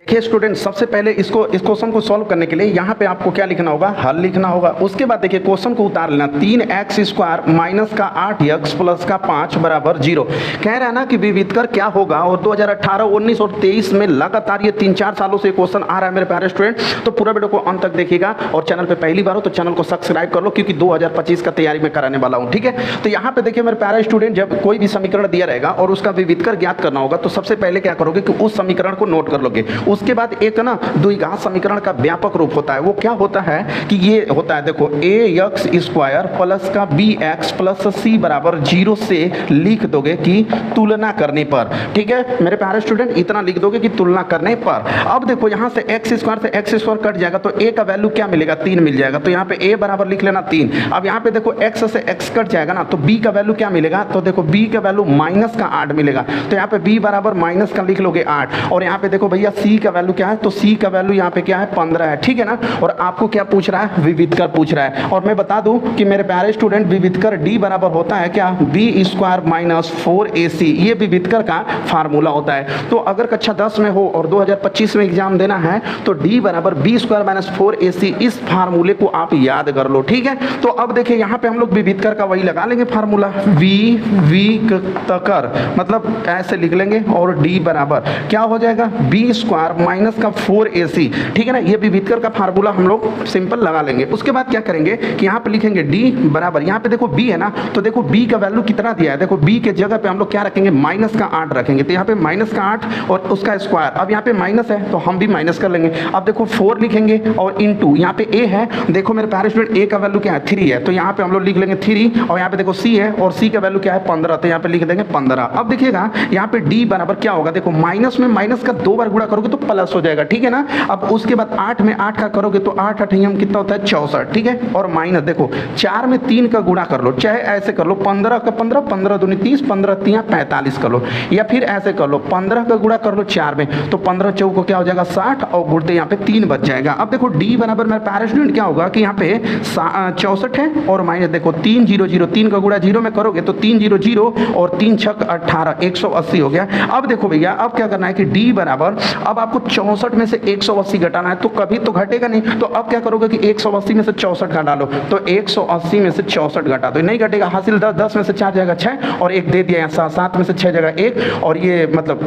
देखिए स्टूडेंट, सबसे पहले इस क्वेश्चन को सॉल्व करने के लिए यहाँ पे आपको क्या लिखना होगा, हल लिखना होगा। उसके बाद देखिए क्वेश्चन को उतार लेना, 3x² माइनस का 8x प्लस का 5 बराबर 0। कह रहा है ना कि विविधकर क्या होगा, और 2018, 19 और 23 में लगातार ये 3-4 सालों से क्वेश्चन आ रहा है मेरे प्यारे स्टूडेंट। तो पूरा वीडियो को अंत तक देखिएगा, और चैनल पर पहली बार हो तो चैनल को सब्सक्राइब कर लो, क्योंकि 2025 का तैयारी में कराने वाला हूँ। ठीक है, तो यहाँ पे देखिए मेरे प्यारे स्टूडेंट, जब कोई भी समीकरण दिया रहेगा और उसका विविधकर ज्ञात करना होगा, तो सबसे पहले क्या करोगे कि उस समीकरण को नोट कर लोगे। उसके बाद एक ना द्विघात समीकरण का व्यापक रूप होता है। वो क्या होता है कि ये होता है, देखो, ax² प्लस का bx प्लस c बराबर 0 से लिख दोगे कि तुलना करने पर। ठीक है मेरे प्यारे स्टूडेंट, इतना लिख दोगे कि तुलना करने पर। अब देखो यहाँ से x² से x² कट जाएगा, तो a का वैल्यू क्या मिलेगा, 3 मिल जाएगा। तो यहाँ पे a बराबर लिख लेना 3। अब यहाँ पे देखो x से x कट जाएगा ना, तो b का वैल्यू क्या मिलेगा, तो देखो b का वैल्यू माइनस का 8 मिलेगा। तो यहाँ पे b बराबर माइनस का लिख लोगे 8। और यहाँ पे देखो भैया c का वैल्यू क्या है, तो c का वैल्यू यहाँ पे क्या है, 15 है। ठीक है ना, और आपको क्या पूछ रहा है, विविधकर पूछ रहा है। और मैं बता दूं कि मेरे प्यारे स्टूडेंट, विविधकर d बराबर होता है क्या, b² माइनस 4ac। ये विविधकर का फार्मूला होता है। तो अगर कक्षा 10 में हो और 2025 में एग्जाम देना है, तो d बराबर b² माइनस 4ac, इस फार्मूले को आप याद कर लो। ठीक है, तो अब देखिए यहाँ पे हम लोग विविधकर का वही लगा लेंगे फार्मूला, विविधकर मतलब ऐसे लिख लेंगे, और d बराबर क्या हो जाएगा, b² माइनस का 4ac। ठीक है ना, ये विविधकर का फार्मूला हम लोग सिंपल लगा लेंगे। उसके बाद क्या करेंगे कि यहाँ पे लिखेंगे d बराबर, यहाँ पे देखो b है ना, तो देखो b का वैल्यू कितना दिया है, देखो b के जगह पे हम लोग क्या रखेंगे, माइनस का 8 रखेंगे। तो यहाँ पे माइनस का 8 और उसका स्क्वायर। अब यहाँ पे माइनस है तो हम भी माइनस कर लेंगे। अब देखो 4 लिखेंगे और इंटू यहाँ पे a है, देखो मेरे प्यारे स्टूडेंट a का वैल्यू क्या है, 3 है। तो यहाँ पे हम लोग लिख लेंगे 3, और यहाँ पे देखो c है और c का वैल्यू क्या है, 15। तो यहाँ पे लिख देंगे 15। अब देखिएगा यहाँ पे d बराबर क्या होगा, देखो माइनस में माइनस का 2 बार गुणा करोगे तो प्लस हो जाएगा। ठीक है ना, अब उसके बाद 8 में 8 का करोगे तो 8 8 कितना होता है, 64। ठीक है, और माइनस देखो 4 में 3 का गुणा कर लो, चाहे ऐसे कर लो 15 का 15, 15 दूनी 30, 15 3 45 कर लो, या फिर ऐसे कर लो 15 का गुणा कर लो 4 में, तो 15 चौको को क्या हो जाएगा 60, और गुणते यहाँ पे 3 बच जाएगा। अब देखो d बराबर मेरे प्यारे स्टूडेंट क्या होगा कि यहाँ पे 64 है, और माइनस देखो 3 0 0, 3 का गुणा 0 में करोगे तो 3 0 0 और 3 6 18, 180 हो गया। अब देखो भैया, अब क्या करना है कि d बराबर, अब आपको 64 में से 180 घटाना है, तो कभी तो घटेगा नहीं। तो अब क्या करोगे कि 180 में से 64 घटा लो, तो 180 में से 64 घटा दो, नहीं घटेगा, हासिल 10, 10 में से 4 जाएगा 6, और 1 दे दिया यहाँ 7, 7 में से 6 जगह 1, और ये मतलब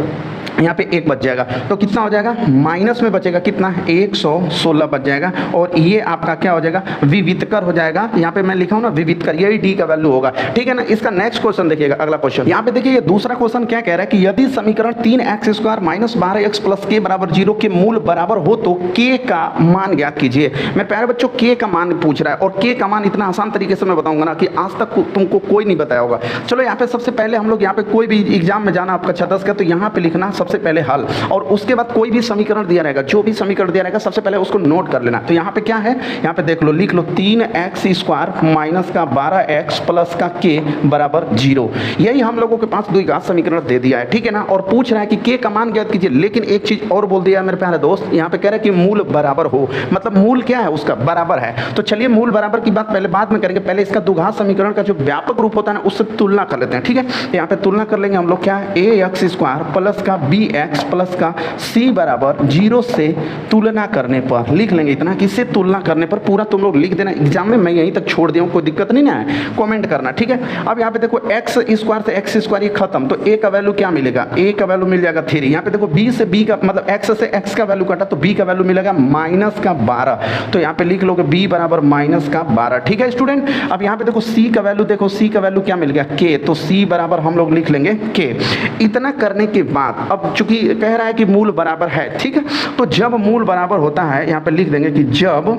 यहाँ पे 1 बच जाएगा। तो कितना हो जाएगा, माइनस में बचेगा कितना, 116 बच जाएगा, और ये आपका क्या हो जाएगा, विविधकर हो जाएगा। यहाँ पे मैं लिखा हूँ ना विविधकर, यही d का वैल्यू होगा। ठीक है ना, इसका नेक्स्ट क्वेश्चन देखिएगा, अगला क्वेश्चन। यहाँ पे देखिए ये दूसरा क्वेश्चन क्या कह रहा है कि यदि समीकरण 3x² minus 12x plus k बराबर 0 के मूल बराबर हो तो k का मान ज्ञात कीजिए। मेरे प्यारे बच्चों, k का मान पूछ रहा है, और k का मान इतना आसान तरीके से मैं बताऊंगा ना कि आज तक तुमको कोई नहीं बताया होगा। चलो यहाँ पे सबसे पहले हम लोग, यहाँ पे कोई भी एग्जाम में जाना आपका 10 का, तो यहाँ पे लिखना सबसे पहले हल, और उसके बाद कोई भी समीकरण दिया रहेगा, जो भी समीकरण दिया रहेगा सबसे पहले उसको नोट कर लेना। तो यहाँ पे क्या है, यहाँ पे देख लो, लिख लो 3x² माइनस का 12x प्लस का k बराबर 0। यही हम लोगों के पास द्विघात समीकरण दे दिया है। ठीक है ना, और पूछ रहा है कि k का मान ज्ञात कीजिए। लेकिन एक चीज और बोल दिया है मेरे प्यारे दोस्त, यहाँ पे कह रहा है कि मूल बराबर हो, मतलब मूल क्या है उसका, बराबर है। तो चलिए मूल बराबर की बात पहले बाद में करेंगे, पहले इसका द्विघात समीकरण का जो व्यापक रूप होता है ना, उससे तुलना कर लेते हैं। ठीक है, यहाँ पे तुलना कर लेंगे हम लोग, क्या है, ax² प्लस का bx प्लस का c बराबर 0 से तुलना करने पर। लिख लेंगे इतना कि इससे तुलना करने पर, पूरा तुम लोग लिख देना एग्जाम में, मैं यहीं तक छोड़ दिया हूँ, कोई दिक्कत नहीं ना है, कमेंट करना। ठीक है, अब यहाँ पे देखो x² से x² ये खत्म, तो a का वैल्यू क्या मिलेगा, a का वैल्यू मिल जाएगा 3। यहाँ पे देखो b से b का मतलब x से x का वैल्यू कटा, तो b का वैल्यू मिलेगा माइनस का 12। तो यहाँ पे लिख लोगे b बराबर माइनस का 12। ठीक है स्टूडेंट, अब यहाँ पे देखो c का वैल्यू, देखो c का वैल्यू क्या मिल गया, k, तो c बराबर हम लोग लिख लेंगे k। इतना करने के बाद अब चूंकि कह रहा है कि मूल बराबर है, ठीक है, तो जब मूल बराबर होता है, यहाँ पे लिख देंगे कि जब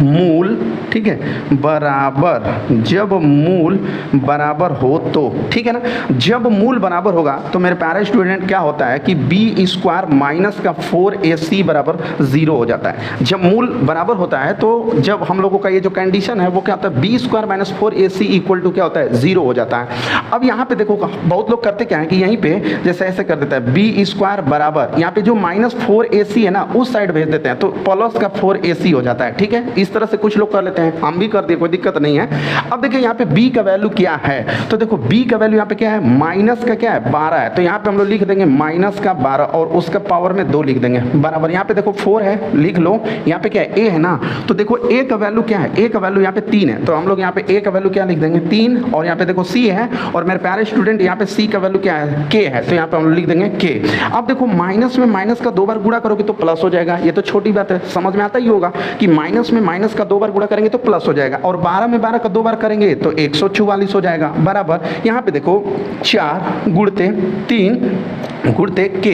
मूल, ठीक है, बराबर, जब मूल बराबर हो तो, ठीक है ना, जब मूल बराबर होगा तो मेरे प्यारे स्टूडेंट क्या होता है कि b² माइनस का 4ac बराबर 0 हो जाता है। जब मूल बराबर होता है तो जब हम लोगों का ये जो कंडीशन है वो क्या होता है, b² minus 4ac equal to क्या होता है, 0 हो जाता है। अब यहाँ पे देखो बहुत लोग करते क्या है कि यहीं पे जैसे ऐसे कर देता है, b² बराबर, यहाँ पे जो माइनस 4ac है ना उस साइड भेज देते हैं, तो प्लस का 4ac हो जाता है। ठीक है, इस तरह से कुछ लोग कर लेते हैं। करते हैं, हम भी कर दिए, कोई दिक्कत नहीं है। अब देखिए यहाँ पे b का वैल्यू क्या है, तो देखो b का वैल्यू यहाँ पे क्या है, माइनस का क्या है 12 है, तो यहाँ पे हम लोग लिख देंगे माइनस का 12 और उसका पावर में 2 लिख देंगे बराबर। यहाँ पे देखो 4 है, लिख लो। यहाँ पे क्या है a है ना, तो देखो a का वैल्यू क्या है, a का वैल्यू यहाँ पे 3 है, तो हम लोग यहाँ पे a का वैल्यू क्या लिख देंगे 3, और यहाँ पे देखो c है, और मेरे प्यारे स्टूडेंट यहाँ पे c का वैल्यू क्या है k है, तो यहाँ पे हम लोग लिख देंगे k। अब देखो माइनस में माइनस का 2 बार गुणा करोगे तो प्लस हो जाएगा, ये तो छोटी बात है, समझ में आता ही होगा कि माइनस में माइनस का 2 बार गुणा करेंगे तो प्लस हो जाएगा, और 12 में 12 का 2 बार करेंगे तो 144 हो जाएगा बराबर। यहाँ पे देखो 4 गुणते 3 गुणते के।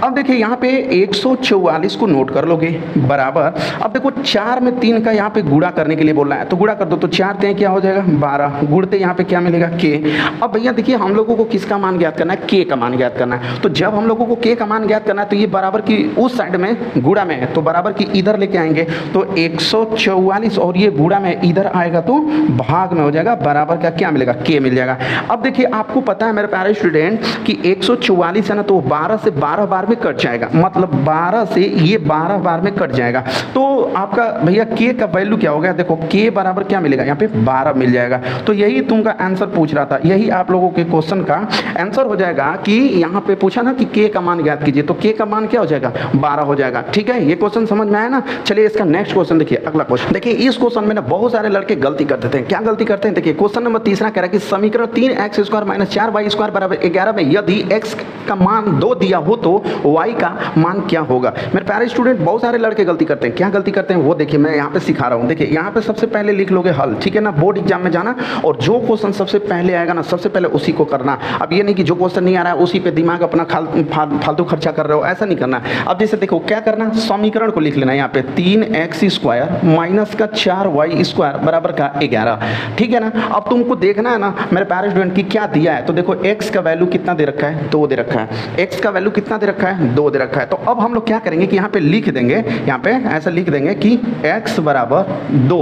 अब देखिए यहाँ पे 144 को नोट कर लोगे बराबर। अब देखो 4 में 3 का यहाँ पे गुणा करने के लिए बोल रहा है, तो गुणा कर दो, तो 4 3 क्या हो जाएगा 12, गुणते यहाँ पे क्या मिलेगा के। अब भैया देखिए हम लोगों को किसका मान ज्ञात करना है, के का मान ज्ञात करना है, तो जब हम लोगों को के का मान ज्ञात करना है तो ये बराबर की उस साइड में गुणा में है, तो बराबर की इधर लेके आएंगे, तो 144 और ये गुणा में इधर आएगा तो भाग में हो जाएगा, बराबर का क्या मिलेगा के मिल जाएगा। अब देखिए आपको पता है मेरे प्यारे स्टूडेंट कि 144 है ना, तो 12 से 12 बार में कट जाएगा, मतलब 12 से ये 12 बार में कट जाएगा, तो आपका भैया के का वैल्यू क्या हो गया, देखो के बराबर क्या मिलेगा, यहाँ पे 12 मिल जाएगा। तो यही तुमका आंसर पूछ रहा था, यही आप लोगों के क्वेश्चन का आंसर हो जाएगा कि यहाँ पे पूछा ना कि के का मान ज्ञात कीजिए, तो के का मान क्या हो जाएगा 12 हो जाएगा। ठीक है, ये क्वेश्चन समझ में आया ना। चलिए इसका नेक्स्ट क्वेश्चन देखिए, अगला क्वेश्चन देखिए। इस क्वेश्चन में ना बहुत सारे लड़के गलती कर देते हैं। क्या गलती करते हैं, देखिए क्वेश्चन नंबर तीसरा कह रहा है कि समीकरण 3x² - 4y² बराबर 11 में यदि x का मान 2 दिया हो तो y का मान क्या होगा। मेरे प्यारे स्टूडेंट बहुत सारे लड़के गलती करते हैं। क्या गलती करते हैं वो देखिए, मैं यहाँ पे सिखा रहा हूँ। देखिए यहाँ पे सबसे पहले लिख लोगे हल, ठीक है ना, बोर्ड एग्जाम में जाना और जो क्वेश्चन सबसे पहले आएगा ना सबसे पहले उसी को करना। अब ये नहीं कि जो क्वेश्चन नहीं आ रहा है उसी पे दिमाग अपना फालतू खर्चा कर रहे हो, ऐसा नहीं करना। अब जैसे देखो क्या करना, समीकरण को लिख लेना यहाँ पे 3x² माइनस का 4y² बराबर का 11, ठीक है ना। अब तुमको देखना है ना मेरे प्यारे स्टूडेंट की क्या दिया है, तो देखो x का वैल्यू कितना दे रखा है 2 दे रखा है, x का वैल्यू कितना दे रखा है 2 दे रखा है। तो अब हम लोग क्या करेंगे कि यहाँ पे लिख देंगे, यहाँ पे ऐसा लिख देंगे कि x बराबर 2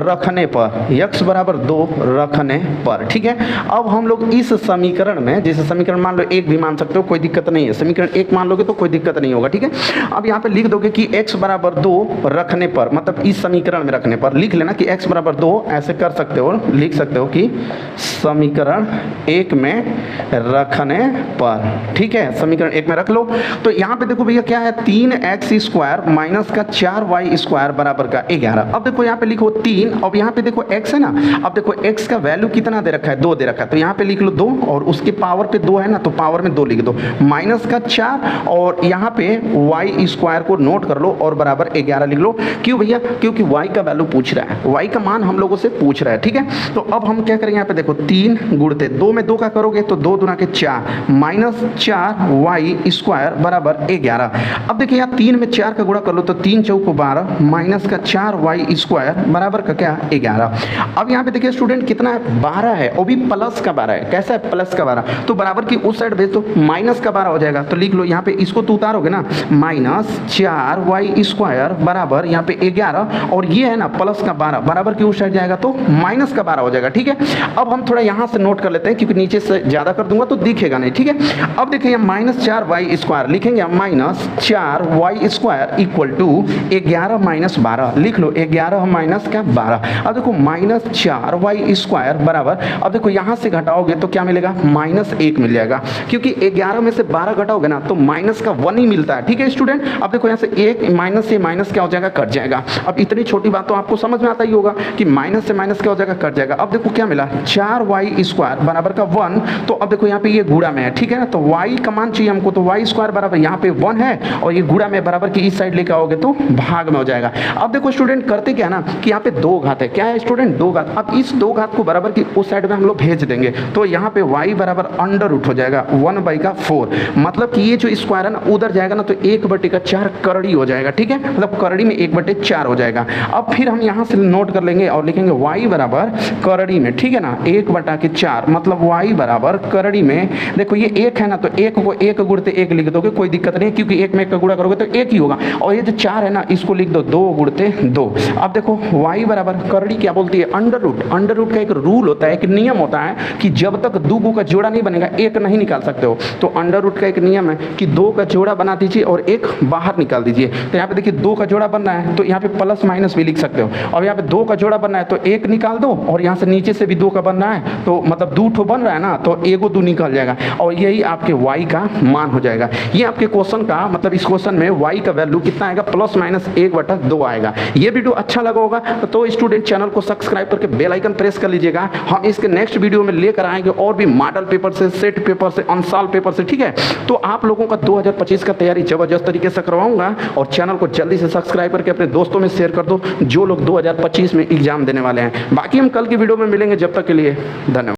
रखने पर, x बराबर 2 रखने पर, ठीक है। अब हम लोग इस समीकरण में, जैसे समीकरण मान लो 1 भी मान सकते हो, कोई दिक्कत नहीं है, समीकरण 1 मान लोगे तो कोई दिक्कत नहीं होगा, ठीक है। अब यहाँ पे लिख दोगे कि x बराबर 2 रखने पर, मतलब इस समीकरण में रखने पर लिख लेना कि x बराबर 2, ऐसे कर सकते हो, लिख सकते हो कि समीकरण 1 में रखने पर, ठीक है, समीकरण 1 में रख लो। तो यहाँ पे देखो भैया क्या है 3x² माइनस का 4y² बराबर का 11। अब देखो यहाँ पे लिखो 3, अब यहाँ पे देखो x है ना, अब देखो x का वैल्यू कितना दे रखा है 2 दे रखा है, तो यहाँ पे लिख लो 2 और उसके पावर पे 2 है ना, तो पावर में 2 लिख दो, माइनस का 4 और यहाँ पे y² को नोट कर लो और बराबर 11 लिख लो। क्यों भैया, क्योंकि y का वैल्यू पूछ रहा है, y का मान हम लोगों से पूछ रहा है, ठीक है। तो अब हम क्या करेंगे, यहाँ पे देखो 3 गुणते 2 में 2 का करोगे तो 2 दूना के 4 माइनस 4y² बराबर 11। अब देखिए यहाँ 3 में 4 का गुणा कर लो तो 3 चौको 12 माइनस का 4y² बराबर का क्या 11। अब यहाँ पे देखिए स्टूडेंट कितना है 12 है, वो भी प्लस का 12 है। कैसा है, प्लस का 12, तो बराबर की उस साइड भेज दो, माइनस का 12 हो जाएगा। तो लिख लो यहाँ पे, इसको तो उतारोगे ना, माइनस 4y² बराबर यहाँ पे 11 और ये है ना प्लस का 12, बराबर की उस साइड जाएगा तो माइनस का 12 हो जाएगा, ठीक है। अब हम थोड़ा यहाँ से नोट कर लेते हैं क्योंकि नीचे से ज्यादा कर दूंगा तो दिखेगा नहीं, ठीक है। अब देखिए माइनस 4y² लिखेंगे, minus 4y² equal to 11 minus 12, लिख लो 11 माइनस का 12। अब देखो माइनस 4y² बराबर, अब देखो यहाँ से घटाओगे तो क्या मिलेगा, -1 मिल जाएगा, क्योंकि 11 में से 12 घटाओगे ना तो माइनस का 1 ही मिलता है, ठीक है स्टूडेंट। अब देखो यहाँ से 1 माइनस से माइनस क्या हो जाएगा, कट जाएगा। अब इतनी छोटी बात तो आपको समझ में आता ही होगा कि माइनस से माइनस क्या हो जाएगा, कट जाएगा। अब देखो क्या मिला 4y² बराबर का 1, तो अब देखो यहाँ पे ये गुणा में है, ठीक है ना, तो y का मान चाहिए हमको, तो y² बराबर यहाँ पे 1 है और ये गुणा में बराबर की इस साइड लेकर आओगे तो भाग में हो जाएगा। अब देखो स्टूडेंट करते क्या ना कि यहाँ पे 2 घात है, क्या है स्टूडेंट 2 घात। अब इस 2 घात को बराबर की उस साइड में हम लोग भेज देंगे, तो यहाँ पे y बराबर अंडर रूट हो जाएगा 1/4, मतलब कि ये जो स्क्वायर है ना उधर जाएगा ना तो 1/4 करड़ी हो जाएगा, ठीक है, मतलब करड़ी में 1/4 हो जाएगा। अब फिर हम यहाँ से नोट कर लेंगे और लिखेंगे y बराबर करड़ी में, ठीक है ना, 1/4, मतलब y बराबर करड़ी में, देखो ये 1 है ना तो 1 को 1 गुणते 1 लिख दोगे, कोई दिक्कत नहीं, क्योंकि 1 में 1 का गुणा करोगे तो 1 ही होगा। और ये जो 4 है ना इसको लिख दो 2 गुणते 2। अब देखो y बराबर करड़ी क्या बोलती है, अंडर रूट। अंडर रूट का एक रूल होता है, एक नियम होता है कि जब तक 2 का जोड़ा नहीं बनेगा 1 नहीं निकाल सकते हो। तो अंडर रूट का एक नियम है कि 2 का जोड़ा बना दीजिए और 1 बाहर निकाल दीजिए। तो यहाँ पे देखिए 2 का जोड़ा बन रहा है तो यहाँ पे प्लस माइनस भी लिख सकते हो। अब यहाँ पे 2 का जोड़ा बनना है तो 1 निकाल दो, और यहाँ से नीचे से भी 2 का बनना है तो मतलब 2 ठो बन रहा है ना, तो 1 2 निकल जाएगा और यही आपके y का मान हो जाएगा। ये आपके क्वेश्चन का मतलब इस क्वेश्चन में y का वैल्यू कितना आएगा, ±1/2 आएगा। ये वीडियो अच्छा लगा होगा तो स्टूडेंट चैनल को सब्सक्राइब करके बेल आइकन प्रेस कर लीजिएगा। हम इसके नेक्स्ट वीडियो में लेकर आएंगे और भी मॉडल पेपर से, सेट पेपर से, अनसॉल्व पेपर से, ठीक है। तो आप लोगों का 2025 का तैयारी जबरदस्त तरीके से करवाऊंगा और चैनल को जल्दी से सब्सक्राइब करके अपने दोस्तों में शेयर कर दो जो लोग 2025 में एग्जाम देने वाले हैं। बाकी हम कल की वीडियो में मिलेंगे, जब तक के लिए धन्यवाद।